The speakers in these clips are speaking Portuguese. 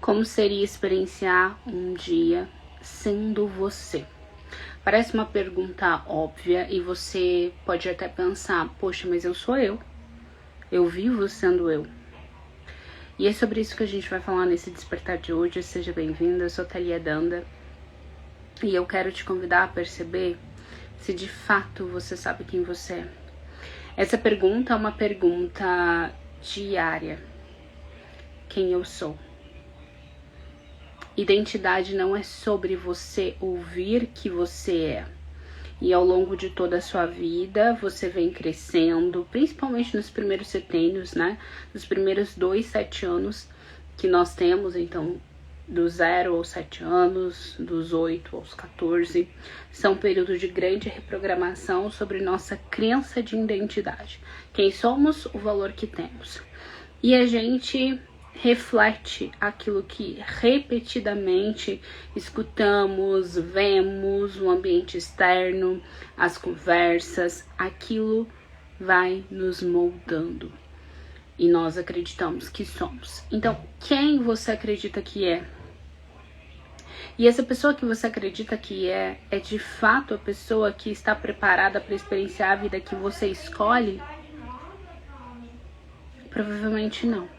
Como seria experienciar um dia sendo você? Parece uma pergunta óbvia e você pode até pensar, poxa, mas eu sou eu vivo sendo eu. E é sobre isso que a gente vai falar nesse Despertar de hoje. Seja bem-vinda, eu sou Thalia Danda e eu quero te convidar a perceber se de fato você sabe quem você é. Essa pergunta é uma pergunta diária. Quem eu sou? Identidade não é sobre você ouvir que você é. E ao longo de toda a sua vida, você vem crescendo, principalmente nos primeiros setênios, né? Nos primeiros 2, 7 anos que nós temos, então, do 0 aos 7 anos, dos 8 aos 14, são períodos de grande reprogramação sobre nossa crença de identidade. Quem somos, o valor que temos. E a gente reflete aquilo que repetidamente escutamos, vemos, o ambiente externo, as conversas, aquilo vai nos moldando. E nós acreditamos que somos. Então, quem você acredita que é? E essa pessoa que você acredita que é de fato a pessoa que está preparada para experienciar a vida que você escolhe? Provavelmente não.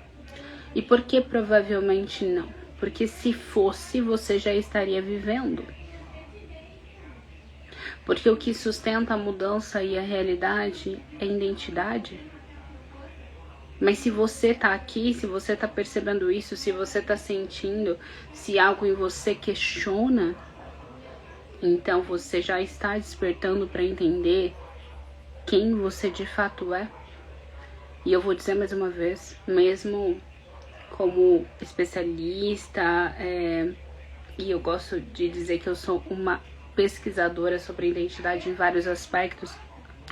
E por que provavelmente não? Porque se fosse, você já estaria vivendo. Porque o que sustenta a mudança e a realidade é a identidade. Mas se você tá aqui, se você tá percebendo isso, se você tá sentindo, se algo em você questiona, então você já está despertando para entender quem você de fato é. E eu vou dizer mais uma vez, mesmo como especialista, e eu gosto de dizer que eu sou uma pesquisadora sobre identidade em vários aspectos.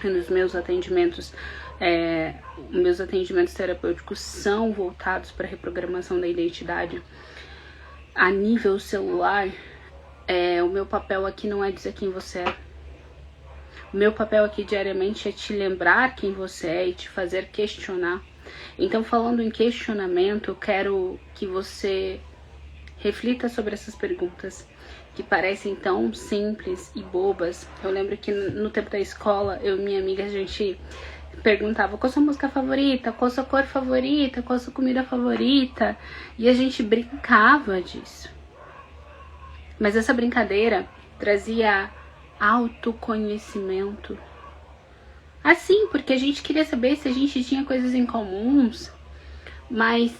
Nos meus atendimentos, meus atendimentos terapêuticos são voltados para a reprogramação da identidade a nível celular. O meu papel aqui não é dizer quem você é. O meu papel aqui diariamente é te lembrar quem você é e te fazer questionar. Então, falando em questionamento, eu quero que você reflita sobre essas perguntas que parecem tão simples e bobas. Eu lembro que no tempo da escola, eu e minha amiga, a gente perguntava qual a sua música favorita, qual a sua cor favorita, qual a sua comida favorita, e a gente brincava disso. Mas essa brincadeira trazia autoconhecimento. Assim, porque a gente queria saber se a gente tinha coisas em comuns, mas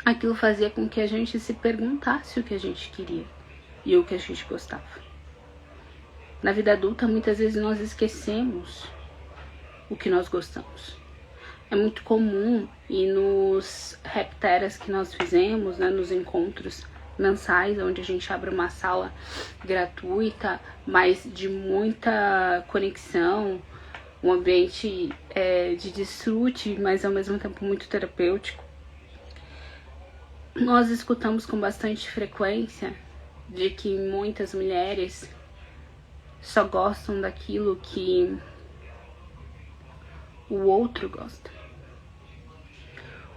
aquilo fazia com que a gente se perguntasse o que a gente queria e o que a gente gostava. Na vida adulta, muitas vezes nós esquecemos o que nós gostamos. É muito comum, e nos rapteras que nós fizemos, né, nos encontros mensais, onde a gente abre uma sala gratuita, mas de muita conexão, um ambiente de desfrute, mas ao mesmo tempo muito terapêutico. Nós escutamos com bastante frequência de que muitas mulheres só gostam daquilo que o outro gosta.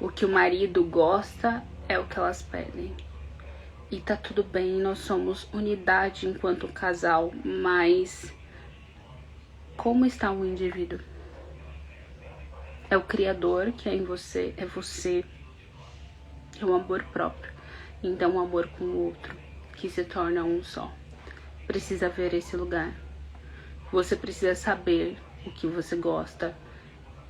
O que o marido gosta é o que elas pedem. E tá tudo bem, nós somos unidade enquanto casal, mas como está o indivíduo? É o Criador que é em você, é você, é o amor próprio. Então o amor com o outro, que se torna um só. Precisa ver esse lugar. Você precisa saber o que você gosta.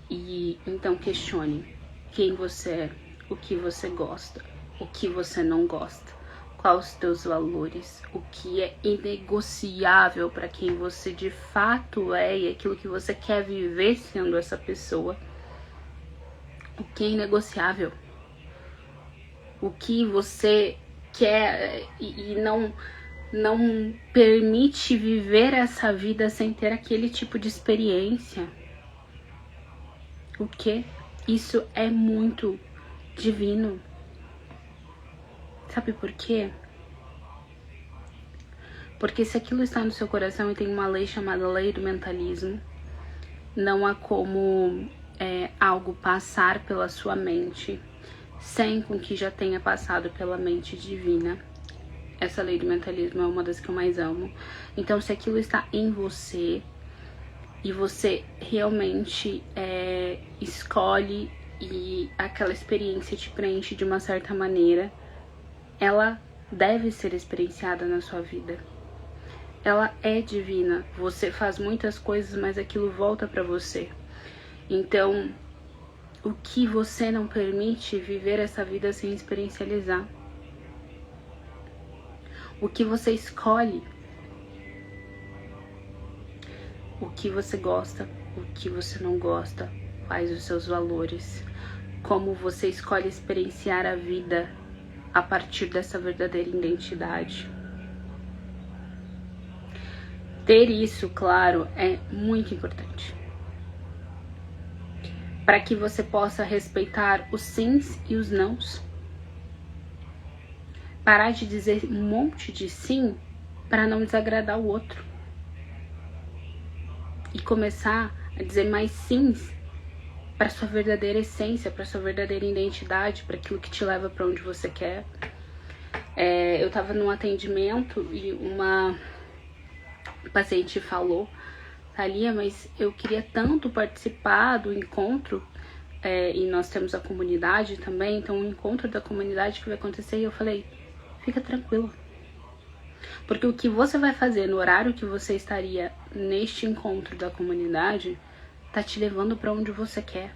E então questione quem você é, o que você gosta, o que você não gosta. Quais os teus valores, o que é inegociável para quem você de fato é e aquilo que você quer viver sendo essa pessoa. O que é inegociável, o que você quer e não permite viver essa vida sem ter aquele tipo de experiência. O que? Isso é muito divino. Sabe por quê? Porque se aquilo está no seu coração e tem uma lei chamada lei do mentalismo, não há como algo passar pela sua mente sem com que já tenha passado pela mente divina. Essa lei do mentalismo é uma das que eu mais amo. Então, se aquilo está em você e você realmente escolhe e aquela experiência te preenche de uma certa maneira, ela deve ser experienciada na sua vida. Ela é divina. Você faz muitas coisas, mas aquilo volta para você. Então, o que você não permite viver essa vida sem experiencializar? O que você escolhe? O que você gosta? O que você não gosta? Quais os seus valores? Como você escolhe experienciar a vida a partir dessa verdadeira identidade? Ter isso claro é muito importante, para que você possa respeitar os sims e os nãos. Parar de dizer um monte de sim para não desagradar o outro. E começar a dizer mais sims para sua verdadeira essência, para sua verdadeira identidade, para aquilo que te leva para onde você quer. Eu estava num atendimento e uma paciente falou: Thalia, mas eu queria tanto participar do encontro, e nós temos a comunidade também, então o encontro da comunidade que vai acontecer. E eu falei: fica tranquilo, porque o que você vai fazer no horário que você estaria neste encontro da comunidade tá te levando para onde você quer.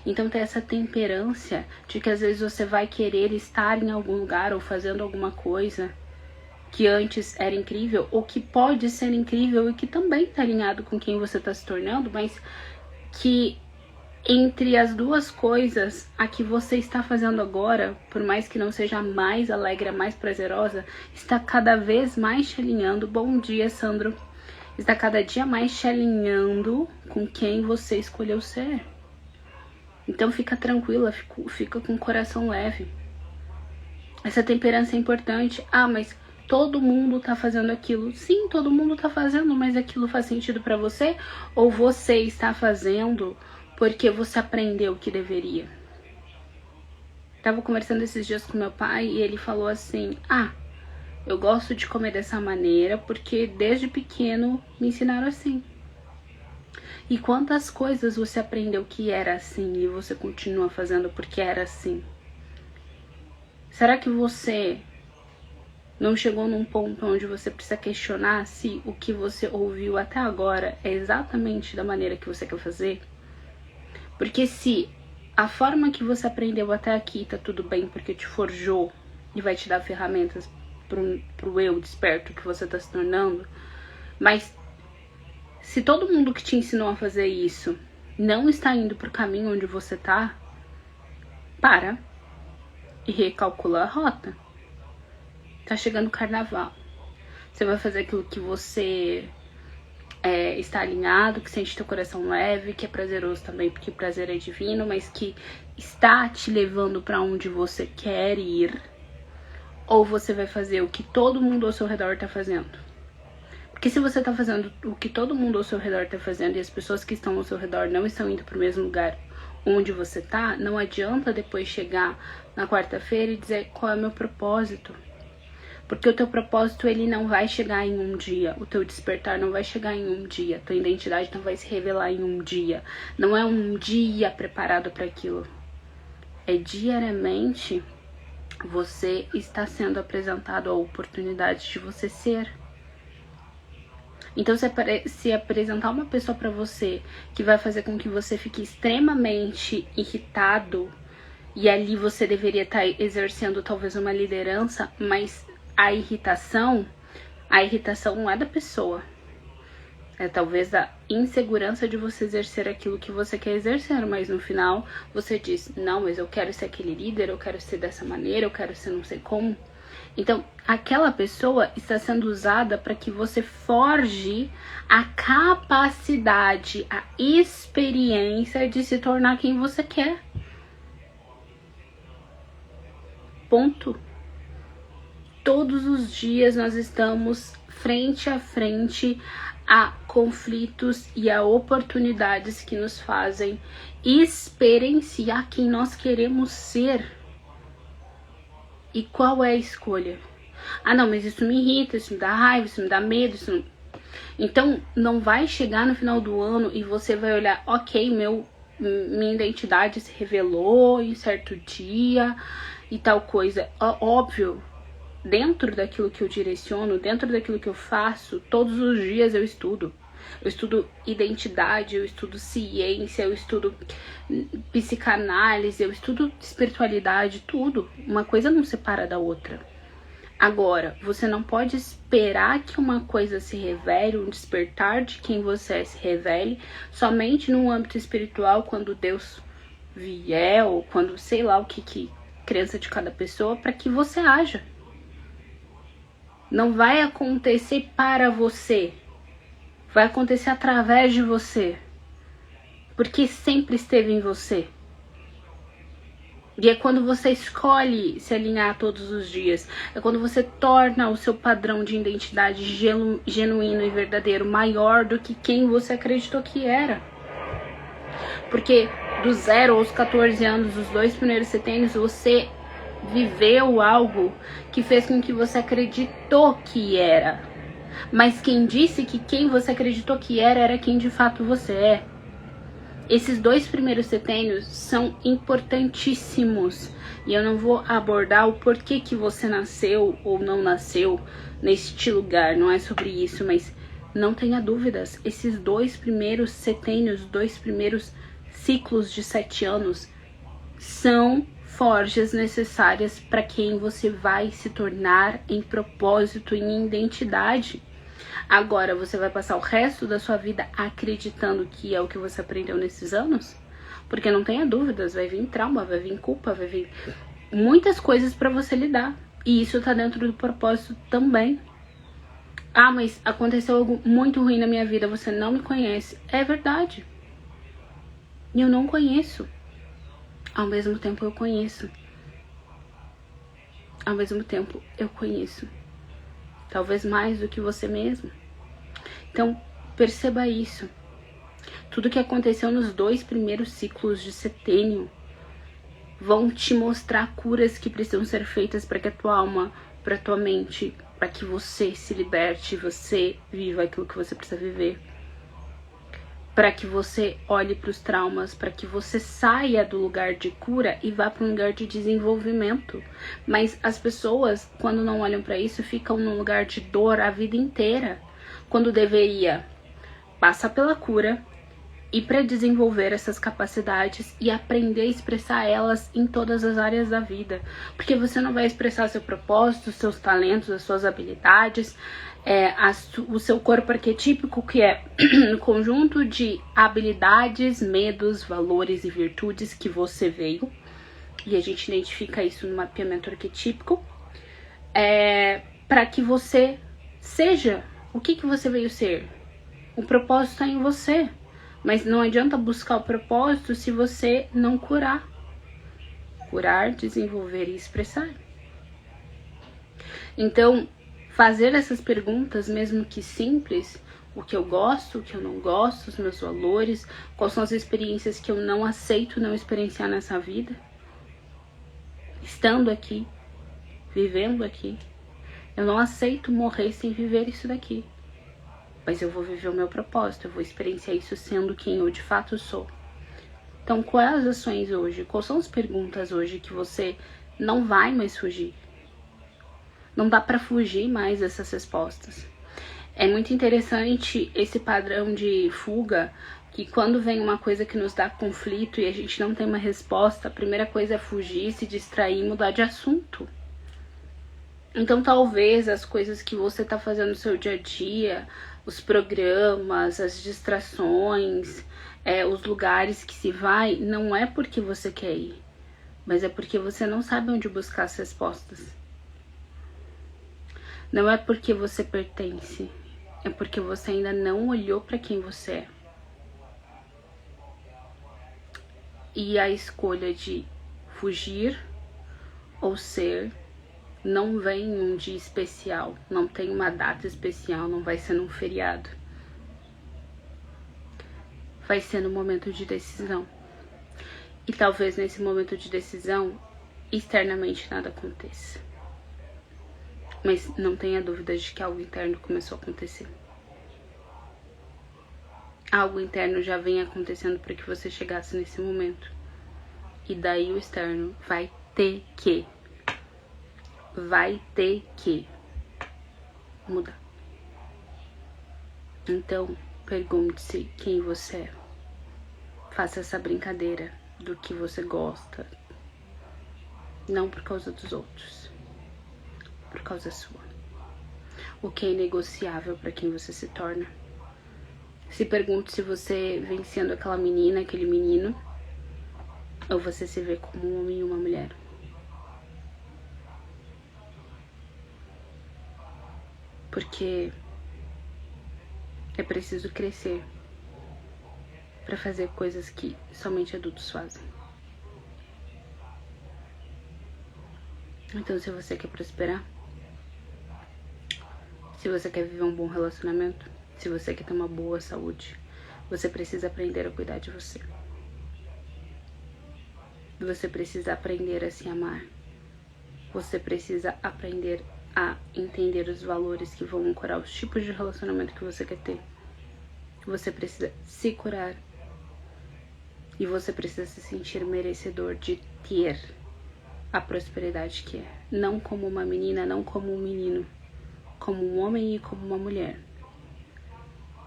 Então tem essa temperância de que às vezes você vai querer estar em algum lugar ou fazendo alguma coisa que antes era incrível, ou que pode ser incrível e que também tá alinhado com quem você tá se tornando, mas que entre as duas coisas, a que você está fazendo agora, por mais que não seja a mais alegre, a mais prazerosa, está cada vez mais te alinhando. Bom dia, Sandro. Está cada dia mais te alinhando com quem você escolheu ser. Então fica tranquila, fica com o coração leve. Essa temperança é importante. Ah, mas todo mundo tá fazendo aquilo. Sim, todo mundo tá fazendo, mas aquilo faz sentido pra você? Ou você está fazendo porque você aprendeu que deveria? Tava conversando esses dias com meu pai e ele falou assim: eu gosto de comer dessa maneira porque desde pequeno me ensinaram assim. E quantas coisas você aprendeu que era assim e você continua fazendo porque era assim? Será que você não chegou num ponto onde você precisa questionar se o que você ouviu até agora é exatamente da maneira que você quer fazer? Porque se a forma que você aprendeu até aqui tá tudo bem porque te forjou e vai te dar ferramentas pro eu desperto que você tá se tornando, mas se todo mundo que te ensinou a fazer isso não está indo pro caminho onde você tá, para e recalcula a rota. Tá chegando o carnaval. Você vai fazer aquilo que você está alinhado, que sente teu coração leve, que é prazeroso também, porque prazer é divino, mas que está te levando para onde você quer ir. Ou você vai fazer o que todo mundo ao seu redor tá fazendo. Porque se você tá fazendo o que todo mundo ao seu redor tá fazendo e as pessoas que estão ao seu redor não estão indo pro mesmo lugar onde você tá, não adianta depois chegar na quarta-feira e dizer qual é o meu propósito. Porque o teu propósito, ele não vai chegar em um dia. O teu despertar não vai chegar em um dia. Tua identidade não vai se revelar em um dia. Não é um dia preparado para aquilo. É diariamente você está sendo apresentado a oportunidade de você ser. Então, se apresentar uma pessoa para você que vai fazer com que você fique extremamente irritado, e ali você deveria estar exercendo talvez uma liderança, mas a irritação não é da pessoa. É talvez da insegurança de você exercer aquilo que você quer exercer, mas no final você diz: não, mas eu quero ser aquele líder, eu quero ser dessa maneira, eu quero ser não sei como. Então, aquela pessoa está sendo usada para que você forje a capacidade, a experiência de se tornar quem você quer. Ponto. Todos os dias nós estamos frente a frente a conflitos e a oportunidades que nos fazem experienciar quem nós queremos ser. E qual é a escolha? Ah, não, mas isso me irrita, isso me dá raiva, isso me dá medo, isso não... Então, não vai chegar no final do ano e você vai olhar, ok, minha identidade se revelou em certo dia e tal coisa. Óbvio, dentro daquilo que eu direciono, dentro daquilo que eu faço, todos os dias eu estudo. Eu estudo identidade, eu estudo ciência, eu estudo psicanálise, eu estudo espiritualidade, tudo. Uma coisa não separa da outra. Agora, você não pode esperar que uma coisa se revele, um despertar de quem você é se revele, somente no âmbito espiritual, quando Deus vier, ou quando sei lá o que crença de cada pessoa, para que você haja. Não vai acontecer para você, vai acontecer através de você, porque sempre esteve em você. E é quando você escolhe se alinhar todos os dias, é quando você torna o seu padrão de identidade genuíno e verdadeiro maior do que quem você acreditou que era. Porque do 0 aos 14 anos, os 2 primeiros setênios, você viveu algo que fez com que você acreditou que era. Mas quem disse que quem você acreditou que era quem de fato você é. Esses 2 primeiros setênios são importantíssimos. E eu não vou abordar o porquê que você nasceu ou não nasceu neste lugar. Não é sobre isso, mas não tenha dúvidas. Esses 2 primeiros setênios, 2 primeiros ciclos de 7 anos são forjas necessárias para quem você vai se tornar em propósito, em identidade. Agora, você vai passar o resto da sua vida acreditando que é o que você aprendeu nesses anos? Porque não tenha dúvidas, vai vir trauma, vai vir culpa, vai vir muitas coisas para você lidar. E isso tá dentro do propósito também. Ah, mas aconteceu algo muito ruim na minha vida, você não me conhece. É verdade. E eu não conheço. Ao mesmo tempo eu conheço. Ao mesmo tempo eu conheço. Talvez mais do que você mesmo. Então, perceba isso. Tudo que aconteceu nos 2 primeiros ciclos de setênio vão te mostrar curas que precisam ser feitas para que a tua alma, para a tua mente, para que você se liberte, você viva aquilo que você precisa viver. Para que você olhe para os traumas, para que você saia do lugar de cura e vá para um lugar de desenvolvimento. Mas as pessoas, quando não olham para isso, ficam num lugar de dor a vida inteira, quando deveria passar pela cura e para desenvolver essas capacidades e aprender a expressar elas em todas as áreas da vida. Porque você não vai expressar seu propósito, seus talentos, as suas habilidades, o seu corpo arquetípico, que é um conjunto de habilidades, medos, valores e virtudes que você veio. E a gente identifica isso no mapeamento arquetípico. Para que você seja o que você veio ser. O propósito está em você. Mas não adianta buscar o propósito se você não curar. Curar, desenvolver e expressar. Então, fazer essas perguntas, mesmo que simples, o que eu gosto, o que eu não gosto, os meus valores, quais são as experiências que eu não aceito não experienciar nessa vida, estando aqui, vivendo aqui. Eu não aceito morrer sem viver isso daqui. Mas eu vou viver o meu propósito, eu vou experienciar isso sendo quem eu de fato sou. Então, quais as ações hoje? Quais são as perguntas hoje que você não vai mais fugir? Não dá pra fugir mais dessas respostas. É muito interessante esse padrão de fuga, que quando vem uma coisa que nos dá conflito e a gente não tem uma resposta, a primeira coisa é fugir, se distrair e mudar de assunto. Então, talvez as coisas que você tá fazendo no seu dia a dia, os programas, as distrações, os lugares que se vai, não é porque você quer ir, mas é porque você não sabe onde buscar as respostas. Não é porque você pertence, é porque você ainda não olhou para quem você é. E a escolha de fugir ou ser não vem um dia especial, não tem uma data especial, não vai ser num feriado. vai ser no momento de decisão. E talvez nesse momento de decisão, externamente nada aconteça. Mas não tenha dúvida de que algo interno começou a acontecer. Algo interno já vem acontecendo para que você chegasse nesse momento. E daí o externo vai ter que mudar. Então, pergunte-se quem você é. Faça essa brincadeira do que você gosta. Não por causa dos outros. Por causa sua. O que é inegociável para quem você se torna. Se pergunte se você vem sendo aquela menina, aquele menino, ou você se vê como um homem e uma mulher. Porque é preciso crescer para fazer coisas que somente adultos fazem. Então, se você quer prosperar, se você quer viver um bom relacionamento, se você quer ter uma boa saúde, você precisa aprender a cuidar de você. Você precisa aprender a se amar. Você precisa aprender a entender os valores que vão ancorar os tipos de relacionamento que você quer ter. Você precisa se curar. E você precisa se sentir merecedor de ter a prosperidade que é. Não como uma menina, não como um menino. Como um homem e como uma mulher.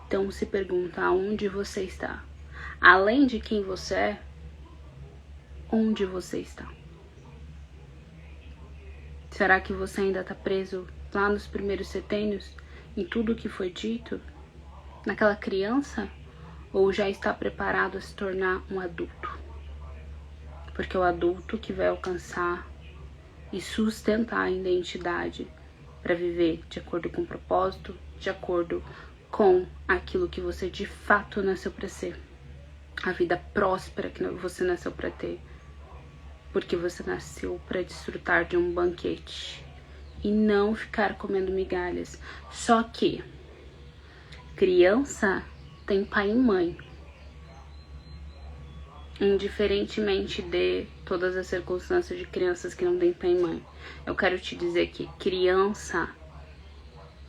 Então se pergunta aonde você está. Além de quem você é, onde você está? Será que você ainda está preso lá nos primeiros setênios, em tudo que foi dito? Naquela criança? Ou já está preparado a se tornar um adulto? Porque é o adulto que vai alcançar e sustentar a identidade para viver de acordo com o propósito, de acordo com aquilo que você de fato nasceu para ser. A vida próspera que você nasceu para ter. Porque você nasceu para desfrutar de um banquete e não ficar comendo migalhas. Só que criança tem pai e mãe. Indiferentemente de todas as circunstâncias de crianças que não têm pai e mãe, eu quero te dizer que criança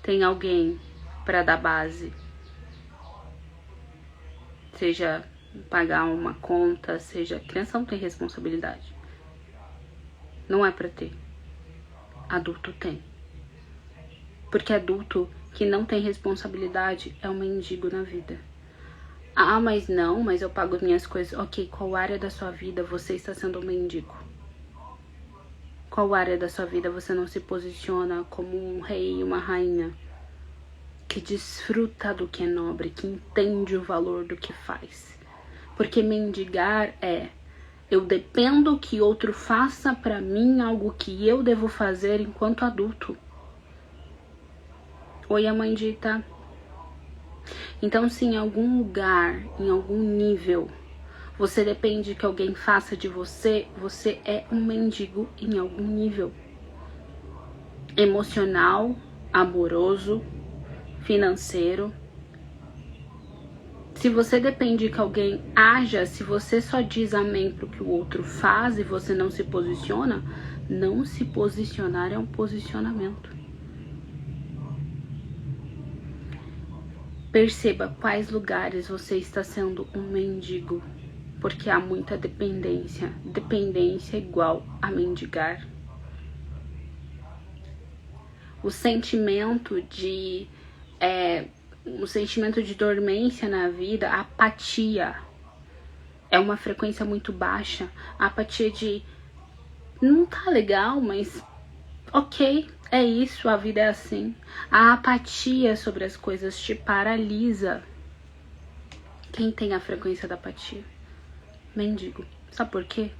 tem alguém para dar base. Seja pagar uma conta, seja... Criança não tem responsabilidade. Não é pra ter. Adulto tem. Porque adulto que não tem responsabilidade é um mendigo na vida. Ah, mas eu pago as minhas coisas. Ok, qual área da sua vida você está sendo um mendigo? Qual área da sua vida você não se posiciona como um rei e uma rainha? Que desfruta do que é nobre, que entende o valor do que faz. Porque mendigar é... Eu dependo que outro faça pra mim algo que eu devo fazer enquanto adulto. Oi, Amandita. Então, se em algum lugar, em algum nível, você depende que alguém faça de você, você é um mendigo em algum nível. Emocional, amoroso, financeiro. Se você depende que alguém haja, se você só diz amém pro que o outro faz e você não se posiciona, não se posicionar é um posicionamento. Perceba quais lugares você está sendo um mendigo, porque há muita dependência. Dependência é igual a mendigar. O sentimento de dormência na vida, a apatia, é uma frequência muito baixa. A apatia de não tá legal, mas ok, é isso, a vida é assim. A apatia sobre as coisas te paralisa. Quem tem a frequência da apatia? Mendigo. Sabe por quê?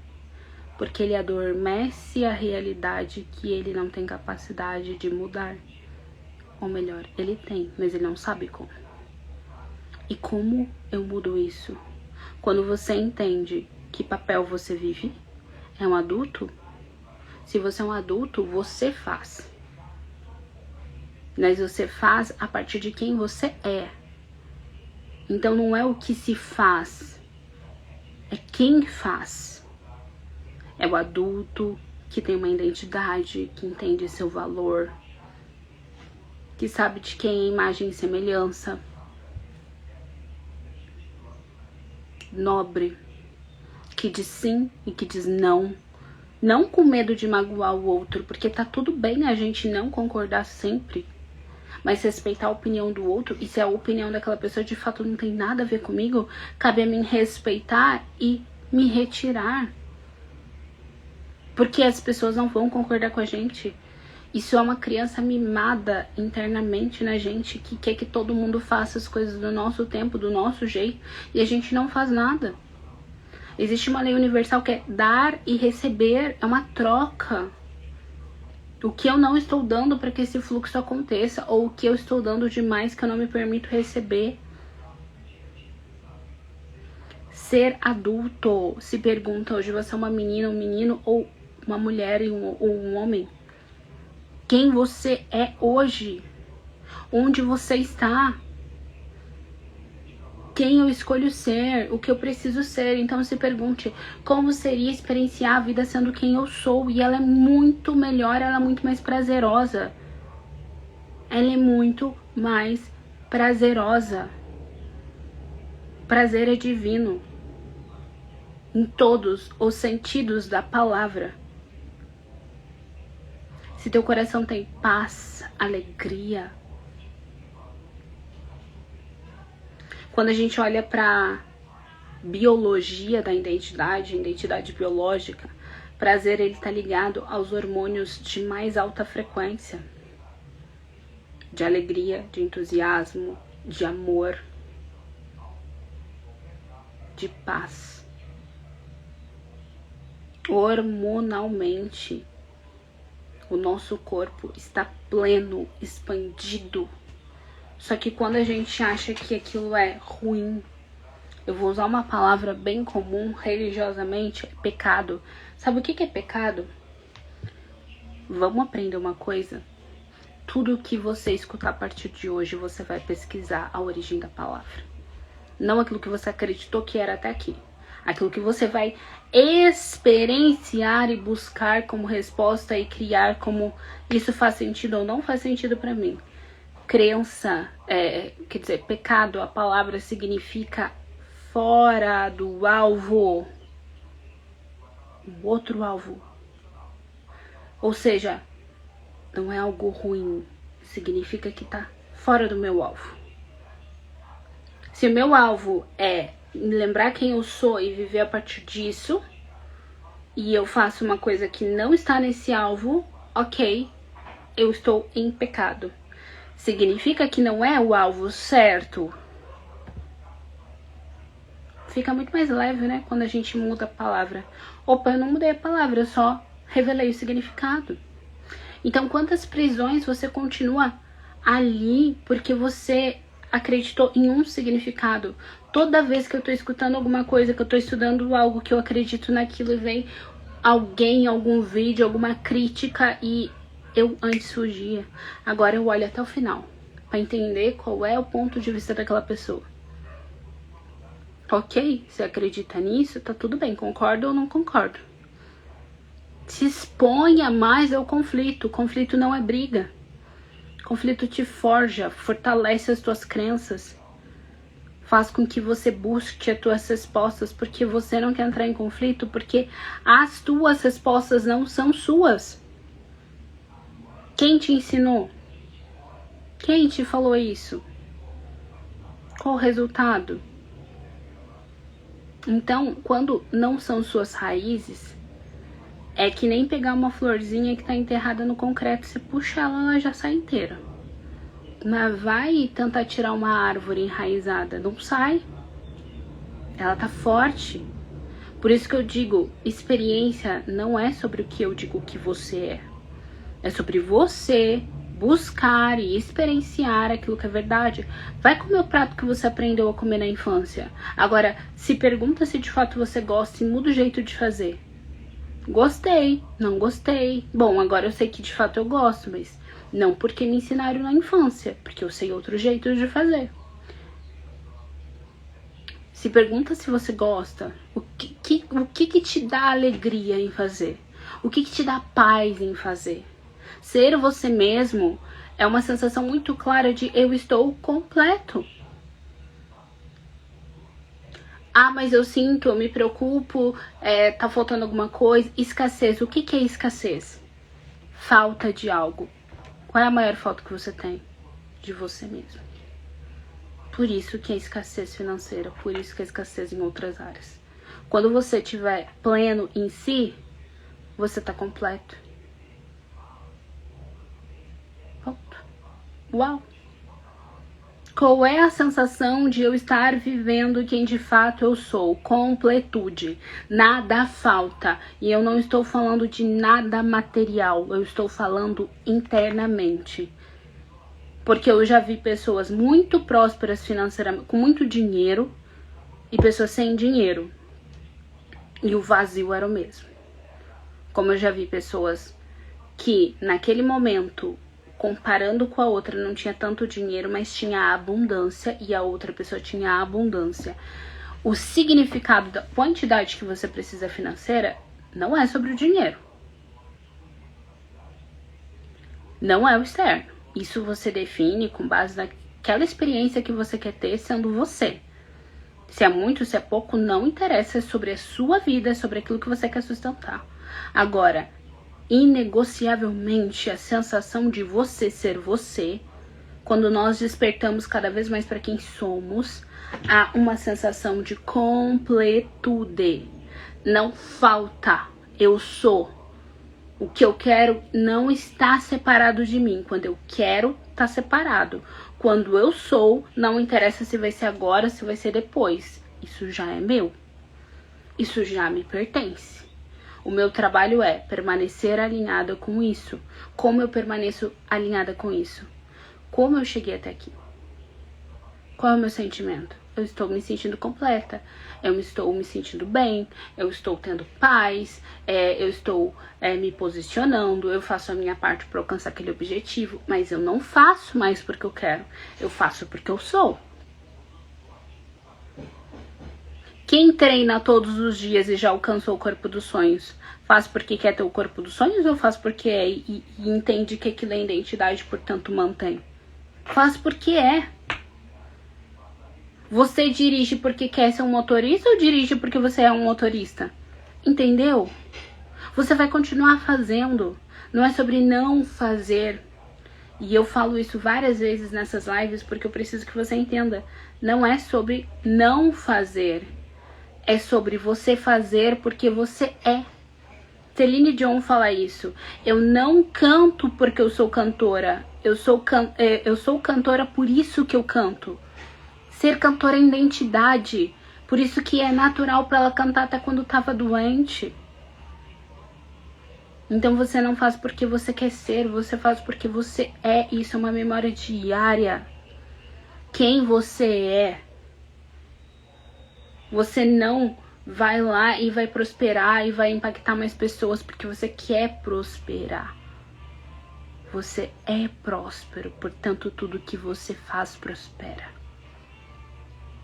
Porque ele adormece a realidade que ele não tem capacidade de mudar. Ou melhor, ele tem, mas ele não sabe como. E como eu mudo isso? Quando você entende que papel você vive, é um adulto? Se você é um adulto, você faz. Mas você faz a partir de quem você é. Então não é o que se faz, é quem faz. É o adulto que tem uma identidade, que entende seu valor, que sabe de quem é imagem e semelhança. Nobre, que diz sim e que diz não. Não com medo de magoar o outro, porque tá tudo bem a gente não concordar sempre, mas respeitar a opinião do outro. E se a opinião daquela pessoa de fato não tem nada a ver comigo, cabe a mim respeitar e me retirar. Porque as pessoas não vão concordar com a gente. Isso é uma criança mimada internamente na gente, que quer que todo mundo faça as coisas do nosso tempo, do nosso jeito, e a gente não faz nada. Existe uma lei universal que é dar e receber, é uma troca. O que eu não estou dando para que esse fluxo aconteça, ou o que eu estou dando demais que eu não me permito receber. Ser adulto, se pergunta hoje, você é uma menina, um menino, ou uma mulher ou um homem? Quem você é hoje? Onde você está? Quem eu escolho ser? O que eu preciso ser? Então se pergunte, como seria experienciar a vida sendo quem eu sou? E ela é muito melhor, ela é muito mais prazerosa. Ela é muito mais prazerosa. Prazer é divino. Em todos os sentidos da palavra. Se teu coração tem paz, alegria. Quando a gente olha para biologia da identidade, identidade biológica, prazer ele está ligado aos hormônios de mais alta frequência. De alegria, de entusiasmo, de amor, de paz. Hormonalmente, o nosso corpo está pleno, expandido. Só que quando a gente acha que aquilo é ruim, eu vou usar uma palavra bem comum religiosamente, é pecado. Sabe o que é pecado? Vamos aprender uma coisa? Tudo que você escutar a partir de hoje, você vai pesquisar a origem da palavra. Não aquilo que você acreditou que era até aqui. Aquilo que você vai experienciar e buscar como resposta e criar como isso faz sentido ou não faz sentido para mim. Crença, quer dizer, pecado, a palavra significa fora do alvo. Um outro alvo. Ou seja, não é algo ruim. Significa que tá fora do meu alvo. Se o meu alvo é me lembrar quem eu sou e viver a partir disso, e eu faço uma coisa que não está nesse alvo, ok, eu estou em pecado. Significa que não é o alvo certo. Fica muito mais leve, né? Quando a gente muda a palavra. Opa, eu não mudei a palavra, eu só revelei o significado. Então, quantas prisões você continua ali porque você acreditou em um significado? Toda vez que eu tô escutando alguma coisa, que eu tô estudando algo, que eu acredito naquilo e vem alguém, algum vídeo, alguma crítica e eu antes fugia. Agora eu olho até o final para entender qual é o ponto de vista daquela pessoa. Ok, você acredita nisso, tá tudo bem, concordo ou não concordo. Se exponha mais ao conflito. Conflito não é briga. Conflito te forja, fortalece as tuas crenças. Faz com que você busque as tuas respostas, porque você não quer entrar em conflito, porque as tuas respostas não são suas. Quem te ensinou? Quem te falou isso? Qual o resultado? Então, quando não são suas raízes, é que nem pegar uma florzinha que está enterrada no concreto, você puxa ela já sai inteira. Mas vai tentar tirar uma árvore enraizada, não sai. Ela tá forte. Por isso que eu digo, experiência não é sobre o que eu digo que você é. É sobre você buscar e experienciar aquilo que é verdade. Vai comer o prato que você aprendeu a comer na infância. Agora, se pergunta se de fato você gosta e muda o jeito de fazer. Gostei, não gostei. Bom, agora eu sei que de fato eu gosto, mas não porque me ensinaram na infância, porque eu sei outro jeito de fazer. Se pergunta se você gosta. O que te dá alegria em fazer? O que te dá paz em fazer? Ser você mesmo é uma sensação muito clara de eu estou completo. Ah, mas eu sinto, eu me preocupo, tá faltando alguma coisa. Escassez. O que é escassez? Falta de algo. Qual é a maior falta que você tem? De você mesmo. Por isso que é escassez financeira, por isso que é escassez em outras áreas. Quando você estiver pleno em si, você tá completo. Ponto. Uau! Qual é a sensação de eu estar vivendo quem de fato eu sou? Completude. Nada falta. E eu não estou falando de nada material. Eu estou falando internamente. Porque eu já vi pessoas muito prósperas financeiramente, com muito dinheiro, e pessoas sem dinheiro. E o vazio era o mesmo. Como eu já vi pessoas que naquele momento, comparando com a outra, não tinha tanto dinheiro, mas tinha a abundância, e a outra pessoa tinha a abundância. O significado da quantidade que você precisa financeira não é sobre o dinheiro. Não é o externo. Isso você define com base naquela experiência que você quer ter sendo você. Se é muito, se é pouco, não interessa. É sobre a sua vida, é sobre aquilo que você quer sustentar. Agora, inegociavelmente, a sensação de você ser você, quando nós despertamos cada vez mais para quem somos, há uma sensação de completude. Não falta. Eu sou. O que eu quero não está separado de mim. Quando eu quero, está separado. Quando eu sou, não interessa se vai ser agora, se vai ser depois. Isso já é meu. Isso já me pertence. O meu trabalho é permanecer alinhada com isso. Como eu permaneço alinhada com isso? Como eu cheguei até aqui? Qual é o meu sentimento? Eu estou me sentindo completa, eu estou me sentindo bem, eu estou tendo paz, eu estou me posicionando, eu faço a minha parte para alcançar aquele objetivo, mas eu não faço mais porque eu quero, eu faço porque eu sou. Quem treina todos os dias e já alcançou o corpo dos sonhos, faz porque quer ter o corpo dos sonhos ou faz porque é e entende que aquilo é identidade, portanto mantém? Faz porque é. Você dirige porque quer ser um motorista ou dirige porque você é um motorista? Entendeu? Você vai continuar fazendo. Não é sobre não fazer. E eu falo isso várias vezes nessas lives porque eu preciso que você entenda. Não é sobre não fazer. É sobre você fazer porque você é. Celine Dion fala isso. Eu não canto porque eu sou cantora. Eu sou cantora por isso que eu canto. Ser cantora é identidade. Por isso que é natural para ela cantar até quando estava doente. Então você não faz porque você quer ser, você faz porque você é. Isso é uma memória diária. Quem você é. Você não vai lá e vai prosperar e vai impactar mais pessoas porque você quer prosperar. Você é próspero, portanto tudo que você faz prospera.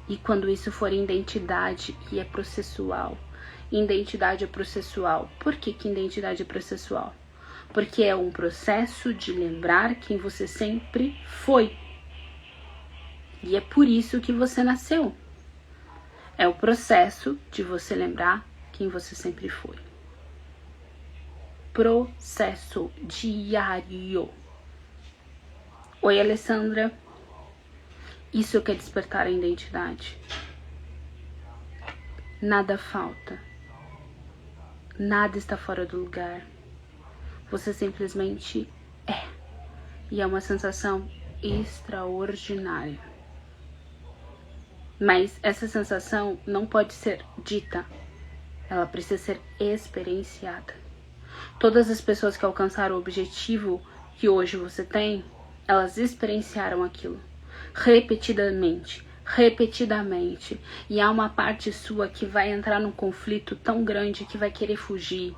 E quando isso for identidade e é processual. Identidade é processual. Por que identidade é processual? Porque é um processo de lembrar quem você sempre foi. E é por isso que você nasceu. É o processo de você lembrar quem você sempre foi. Processo diário. Oi, Alessandra. Isso que é despertar a identidade. Nada falta. Nada está fora do lugar. Você simplesmente é. E é uma sensação extraordinária. Mas essa sensação não pode ser dita. Ela precisa ser experienciada. Todas as pessoas que alcançaram o objetivo que hoje você tem, elas experienciaram aquilo. Repetidamente. E há uma parte sua que vai entrar num conflito tão grande que vai querer fugir,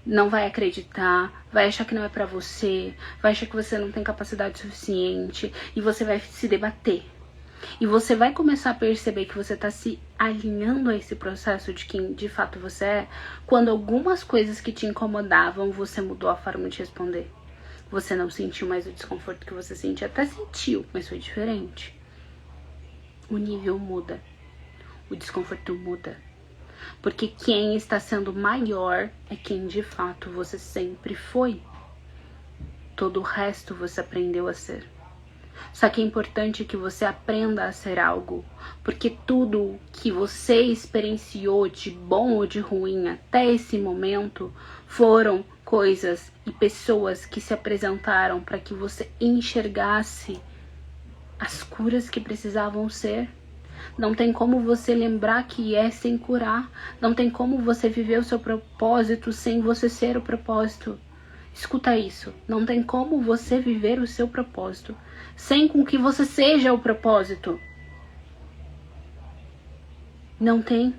não vai acreditar, vai achar que não é pra você, vai achar que você não tem capacidade suficiente e você vai se debater. E você vai começar a perceber que você tá se alinhando a esse processo de quem de fato você é, quando algumas coisas que te incomodavam, você mudou a forma de responder. Você não sentiu mais o desconforto que você sentia, até sentiu, mas foi diferente. O nível muda, o desconforto muda. Porque quem está sendo maior é quem de fato você sempre foi. Todo o resto você aprendeu a ser. Só que é importante que você aprenda a ser algo, porque tudo que você experienciou de bom ou de ruim até esse momento foram coisas e pessoas que se apresentaram para que você enxergasse as curas que precisavam ser. Não tem como você lembrar que é sem curar. Não tem como você viver o seu propósito sem você ser o propósito. Escuta isso. Não tem como você viver o seu propósito sem com que você seja o propósito. Não tem.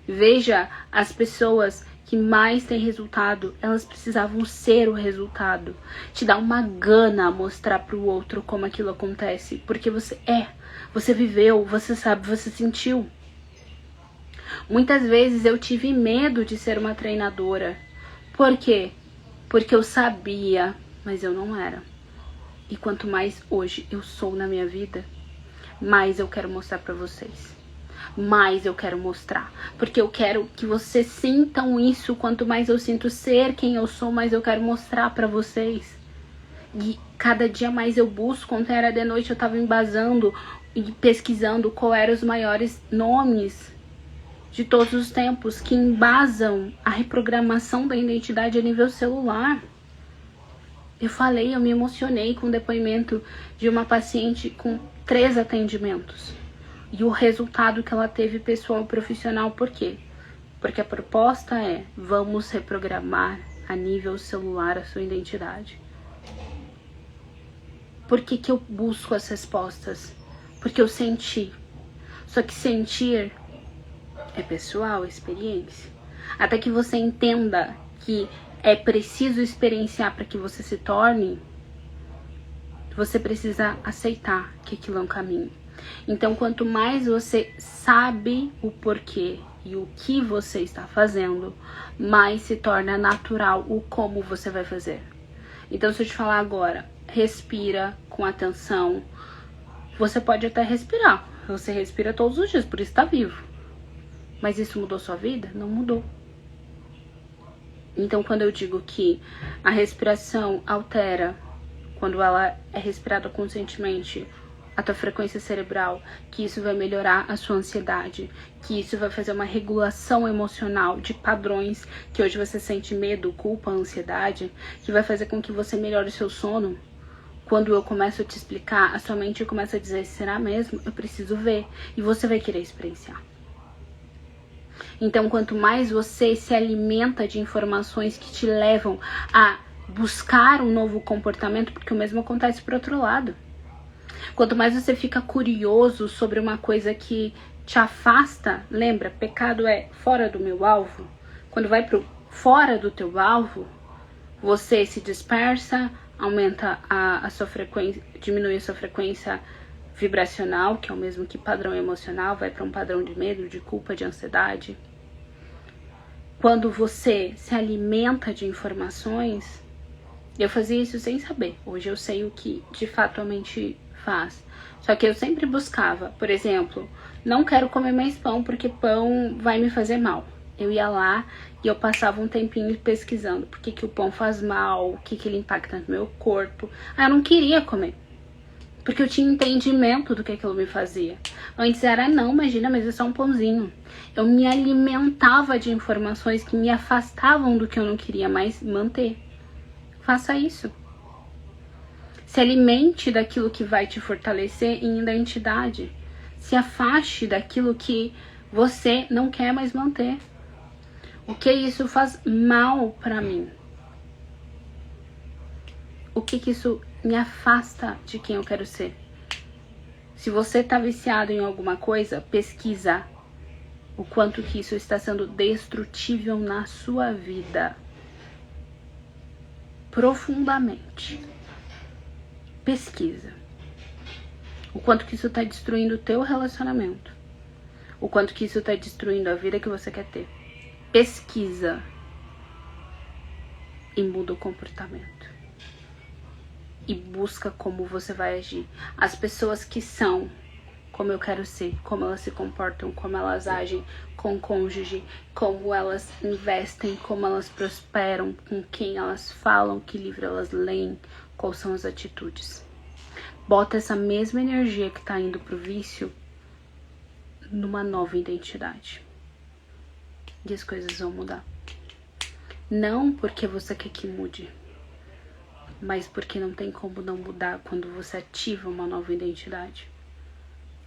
Veja as pessoas que mais têm resultado. Elas precisavam ser o resultado. Te dá uma gana mostrar para o outro como aquilo acontece. Porque você é. Você viveu, você sabe, você sentiu. Muitas vezes eu tive medo de ser uma treinadora. Por quê? Porque eu sabia, mas eu não era. E quanto mais hoje eu sou na minha vida, mais eu quero mostrar pra vocês. Mais eu quero mostrar. Porque eu quero que vocês sintam isso. Quanto mais eu sinto ser quem eu sou, mais eu quero mostrar pra vocês. E cada dia mais eu busco. Ontem era de noite, eu tava embasando e pesquisando qual eram os maiores nomes de todos os tempos que embasam a reprogramação da identidade a nível celular. Eu me emocionei com o depoimento de uma paciente com 3 atendimentos. E o resultado que ela teve pessoal e profissional, por quê? Porque a proposta é, vamos reprogramar a nível celular a sua identidade. Por que que eu busco as respostas? Porque eu senti. Só que sentir é pessoal, é experiência. Até que você entenda que é preciso experienciar para que você se torne, você precisa aceitar que aquilo é um caminho. Então, quanto mais você sabe o porquê e o que você está fazendo, mais se torna natural o como você vai fazer. Então, se eu te falar agora, respira com atenção. Você pode até respirar. Você respira todos os dias, por isso está vivo. Mas isso mudou sua vida? Não mudou. Então, quando eu digo que a respiração altera, quando ela é respirada conscientemente, a tua frequência cerebral, que isso vai melhorar a sua ansiedade, que isso vai fazer uma regulação emocional de padrões, que hoje você sente medo, culpa, ansiedade, que vai fazer com que você melhore o seu sono. Quando eu começo a te explicar, a sua mente começa a dizer, será mesmo? Eu preciso ver. E você vai querer experienciar. Então, quanto mais você se alimenta de informações que te levam a buscar um novo comportamento, porque o mesmo acontece por outro lado. Quanto mais você fica curioso sobre uma coisa que te afasta, lembra, pecado é fora do meu alvo. Quando vai pro fora do teu alvo, você se dispersa, aumenta a sua frequência, diminui a sua frequência vibracional, que é o mesmo que padrão emocional, vai para um padrão de medo, de culpa, de ansiedade. Quando você se alimenta de informações, eu fazia isso sem saber. Hoje eu sei o que de fato a mente faz. Só que eu sempre buscava, por exemplo, não quero comer mais pão porque pão vai me fazer mal. Eu ia lá e eu passava um tempinho pesquisando por que o pão faz mal, o que ele impacta no meu corpo. Eu não queria comer, porque eu tinha entendimento do que aquilo me fazia. Antes era, não, imagina, mas é só um pãozinho. Eu me alimentava de informações que me afastavam do que eu não queria mais manter. Faça isso. Se alimente daquilo que vai te fortalecer em identidade. Se afaste daquilo que você não quer mais manter. O que isso faz mal pra mim? O que isso me afasta de quem eu quero ser? Se você tá viciado em alguma coisa, pesquisa o quanto que isso está sendo destrutível na sua vida. Profundamente. Pesquisa. O quanto que isso tá destruindo o teu relacionamento. O quanto que isso tá destruindo a vida que você quer ter. Pesquisa e muda o comportamento. E busca como você vai agir. As pessoas que são como eu quero ser, como elas se comportam, como elas agem com o cônjuge, como elas investem, como elas prosperam, com quem elas falam, que livro elas leem, quais são as atitudes. Bota essa mesma energia que tá indo pro vício numa nova identidade. E as coisas vão mudar. Não porque você quer que mude, mas porque não tem como não mudar quando você ativa uma nova identidade.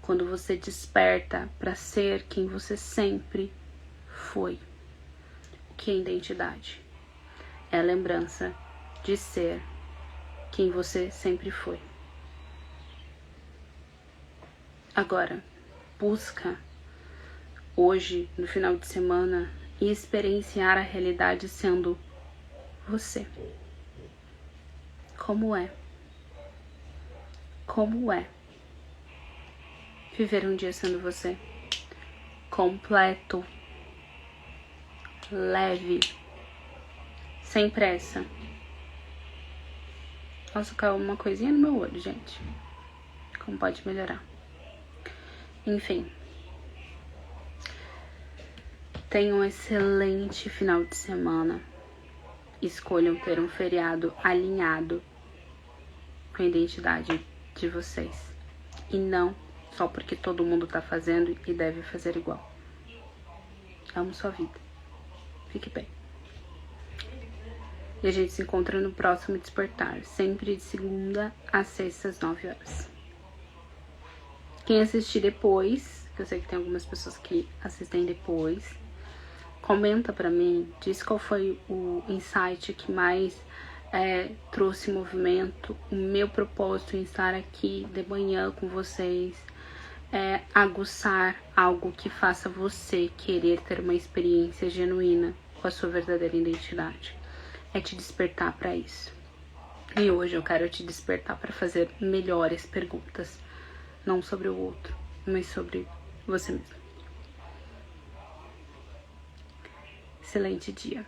Quando você desperta para ser quem você sempre foi. O que é identidade? É a lembrança de ser quem você sempre foi. Agora, busca hoje, no final de semana, experienciar a realidade sendo você. Como é? Como é viver um dia sendo você? Completo, leve, sem pressa. Nossa, caiu uma coisinha no meu olho, gente. Como pode melhorar? Enfim. Tenha um excelente final de semana. Escolham ter um feriado alinhado com a identidade de vocês. E não só porque todo mundo tá fazendo e deve fazer igual. Amo sua vida. Fique bem. E a gente se encontra no próximo Despertar, sempre de segunda a sexta às 9 horas. Quem assistir depois, que eu sei que tem algumas pessoas que assistem depois, comenta pra mim, diz qual foi o insight que mais trouxe movimento. O meu propósito em estar aqui de manhã com vocês é aguçar algo que faça você querer ter uma experiência genuína com a sua verdadeira identidade. É te despertar para isso. E hoje eu quero te despertar para fazer melhores perguntas. Não sobre o outro, mas sobre você mesmo. Excelente dia.